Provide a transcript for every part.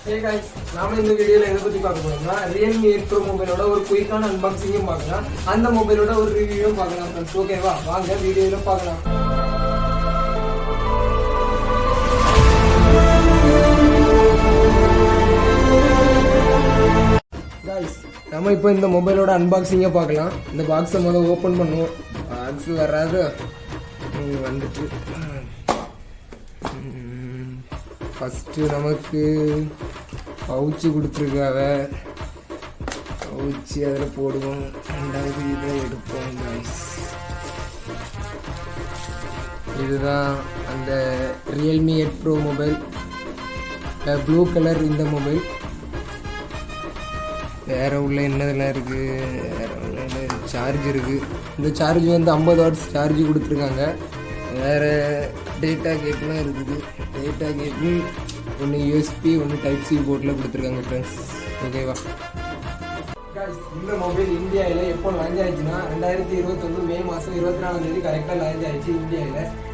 Hey guys, நாம இந்த வீடியோல எதை பத்தி பார்க்க போறோம்னா Realme 8 Pro மொபைலோட ஒரு குயிக்கான அன்பாக்சிங்கும் பார்க்கலாம். அந்த மொபைலோட ஒரு ரிவ்யூவும் பார்க்கலாம் फ्रेंड्स. ஓகேவா? வாங்க வீடியோல பார்க்கலாம். Guys, நாம இப்போ இந்த மொபைலோட அன்பாக்சிங்கை பார்க்கலாம். இந்த பாக்ஸை முதல்ல ஓபன் பண்ணுவோம். பாக்ஸ் வராது வந்துட்டு ஃபஸ்ட்டு நமக்கு பவுச்சு கொடுத்துருக்காவ. பவுச்சு அதில் போடுவோம். ரெண்டாவது இதில் எடுப்போம் கைஸ். இதுதான் அந்த Realme 8 Pro mobile. Blue colour இந்த மொபைல். வேறு உள்ள என்னதெல்லாம் இருக்குது, வேறு உள்ள சார்ஜ் இருக்குது. இந்த சார்ஜ் வந்து 50 வாட்ஸ் சார்ஜ் கொடுத்துருக்காங்க. வேறு டேட்டா கேட்லாம் இருக்குது. டேட்டா கேட்டு ஒன்று யூஎஸ்பி ஒன்று டைப் சி போர்ட்டில் கொடுத்துருக்காங்க ஃப்ரெண்ட்ஸ். ஓகேவா? இந்த மொபைல் இந்தியாவில் எப்போ லான்ச் ஆயிடுச்சுன்னா 2021 மே மாதம் 24 கரெக்டாக லான்ச் ஆயிடுச்சு.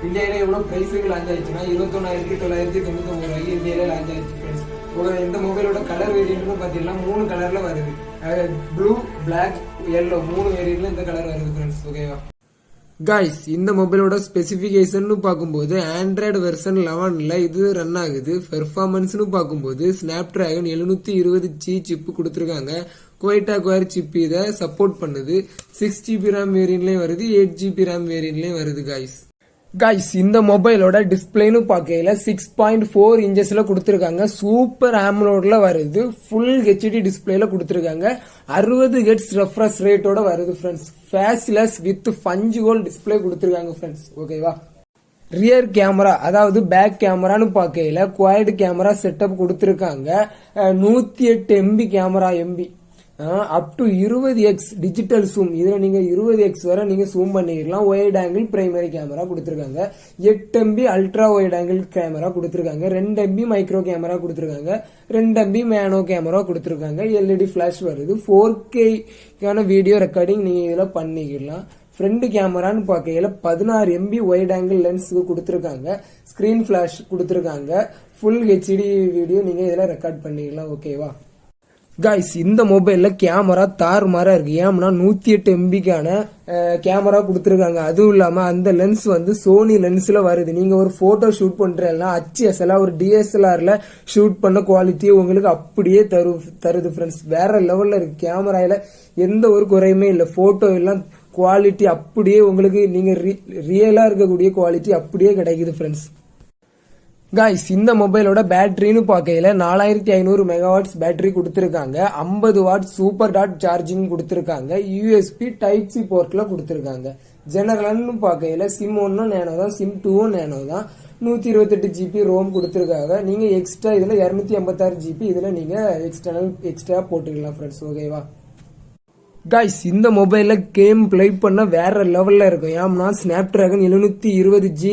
இந்தியாவில் எவ்வளோ ப்ரைஸுக்கு லான்ச் ஆயிடுச்சுன்னா 21,999 ரூபாய்க்கு இந்தியாவில் லான்ச் ஆயிடுச்சு ஃப்ரெண்ட்ஸ். இந்த மொபைலோட கலர் வேரியண்ட்னு பார்த்தீங்கன்னா 3 கலரில் வருது. ப்ளூ, பிளாக், எல்லோ 3 வேரியண்ட்ல இந்த கலர் வருது ஃப்ரெண்ட்ஸ். ஓகேவா? கைஸ், இந்த மொபைலோட ஸ்பெசிஃபிகேஷன் பார்க்கும்போது ஆண்ட்ராய்டு வெர்ஷன் 11ல இது ரன் ஆகுது. பெர்ஃபார்மன்ஸ்னு பார்க்கும்போது ஸ்னாப்டிராகன் 720G சிப்பு கொடுத்துருக்காங்க. குவைட்டா குயர் சிப் இதை சப்போர்ட் பண்ணுது. 6GB RAM வேரியன்ட்லயும் வருது, 8GB RAM வேரியன்ட்லயும் வருது கைஸ். இந்த மொபைலோட டிஸ்பிளேன்னு பார்க்கையில 6.4 இன்ச்சஸ்ல கொடுத்துருக்காங்க. சூப்பர் ஆம்லோட்ல வருது. ஃபுல் ஹெச்டி டிஸ்பிளேல கொடுத்துருக்காங்க. 60 Hz ரெஃப்ரெஷ் ரேட்டோட வருது friends. Faceless with punch hole display கொடுத்துருக்காங்க ஃப்ரெண்ட்ஸ். ஓகேவா? ரியர் கேமரா, அதாவது பேக் கேமரான்னு பார்க்கையில குவாய்டு கேமரா செட்டப் கொடுத்துருக்காங்க. 108 MB camera up to 20x digital zoom. இதுல நீங்க 20x வரை நீங்க ஜூம் பண்ணிக்கலாம். ஒயிட் ஆங்கிள் பிரைமரி கேமரா கொடுத்துருக்காங்க. 8 MB ultra white angle camera கொடுத்துருக்காங்க. 2 MB மைக்ரோ கேமரா கொடுத்துருக்காங்க. 2 MB மேனோ கேமரா கொடுத்துருக்காங்க. LED ஃபிளாஷ் வருது. 4K வீடியோ ரெக்கார்டிங் நீங்க இதுல பண்ணிக்கலாம். ஃப்ரண்ட் கேமரான்னு பார்க்கையில 16 MB ஒயிட் ஆங்கிள் லென்ஸ் கொடுத்துருக்காங்க. ஸ்கிரீன் ஃபிளாஷ் கொடுத்துருக்காங்க. ஃபுல் ஹெச்டி வீடியோ நீங்க இதுல ரெக்கார்ட் பண்ணிக்கலாம். ஓகேவா? கைஸ், இந்த மொபைல்ல கேமரா தாறுமாறா இருக்கு. ஏன்னா 108 MBக்கான கேமரா கொடுத்துருக்காங்க. அதுவும் இல்லாம அந்த லென்ஸ் வந்து சோனி லென்ஸ்ல வருது. நீங்க ஒரு போட்டோ ஷூட் பண்றீங்கன்னா HSL ஒரு DSLRல ஷூட் பண்ண குவாலிட்டி உங்களுக்கு அப்படியே தருது ஃப்ரெண்ட்ஸ். வேற லெவல்ல இருக்கு. கேமரால எந்த ஒரு குறையுமே இல்லை. போட்டோ எல்லாம் குவாலிட்டி அப்படியே உங்களுக்கு நீங்க ரியலா இருக்கக்கூடிய குவாலிட்டி அப்படியே கிடைக்குது ஃப்ரெண்ட்ஸ். கைஸ், இந்த மொபைலோட பேட்டரின்னு பார்க்கையில 4500 மெகாவாட்ஸ் பேட்டரி கொடுத்துருக்காங்க. 50 வாட்ஸ் சூப்பர் டாட் சார்ஜிங் கொடுத்துருக்காங்க. யூஎஸ்பி டைப் சி போர்ட்ல கொடுத்துருக்காங்க. ஜெனரல்னு பார்க்கையில சிம் 1 நேனோ தான், சிம் 2 நேனோ தான். 128 GB ரோம் கொடுத்துருக்காங்க. நீங்க எக்ஸ்ட்ரா இதுல 256 GB இதுல நீங்க எக்ஸ்ட்ரா போட்டுக்கலாம் ஃப்ரெண்ட்ஸ். ஓகேவா? கைஸ், இந்த மொபைல்ல கேம் பிளே பண்ண வேற லெவல்ல இருக்கும். ஏன்னா ஸ்னாப்டிராகன் 720G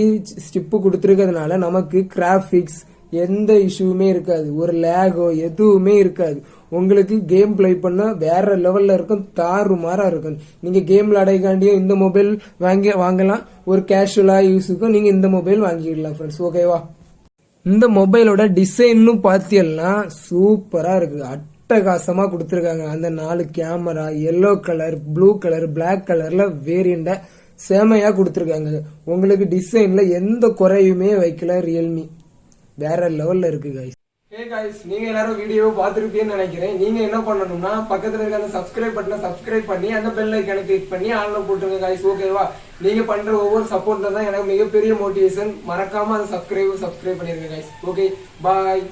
சிப்பு கொடுத்துருக்கிறதுனால நமக்கு கிராபிக்ஸ் எந்த இஷ்யூமே இருக்காது. ஒரு லேகோ எதுவுமே இருக்காது. உங்களுக்கு கேம் பிளே பண்ண வேற லெவல்ல இருக்கும். தாறுமாறா இருக்கும். நீங்க கேம் விளையாடைக்காண்டியும் இந்த மொபைல் வாங்கலாம். ஒரு கேஷுவலா யூஸுக்கும் நீங்க இந்த மொபைல் வாங்கிடலாம் ஃப்ரெண்ட்ஸ். ஓகேவா? இந்த மொபைலோட டிசைன்னு பார்த்தீங்கன்னா சூப்பரா இருக்கு. அட்டகாசமா கொடுத்துருக்காங்க. அந்த 4 camera yellow colour, blue colour, black கலர்ல வேரியண்ட செமையா கொடுத்துருக்காங்க. உங்களுக்கு டிசைன்ல எந்த குறையுமே வைக்கல. ரியல்மி வேற லெவல்ல இருக்கு கைஸ். நீங்க எல்லாரும் வீடியோ பார்த்துருப்பீங்கன்னு நினைக்கிறேன். நீங்க என்ன பண்ணணும்னா பக்கத்துல இருக்க அந்த சப்ஸ்கிரைப் பட்டனை சப்ஸ்கிரைப் பண்ணி அந்த பெல் ஐக்கானை கிளிக் பண்ணி ஆன்ல போட்டுருங்க கைஸ். ஓகேவா? நீங்க பண்ற ஒவ்வொரு சப்போர்ட்ல தான் எனக்கு மிகப்பெரிய மோட்டிவேஷன். மறக்காம அந்த சப்ஸ்கிரைப் பண்ணிருங்க கைஸ். ஓகே, பாய்.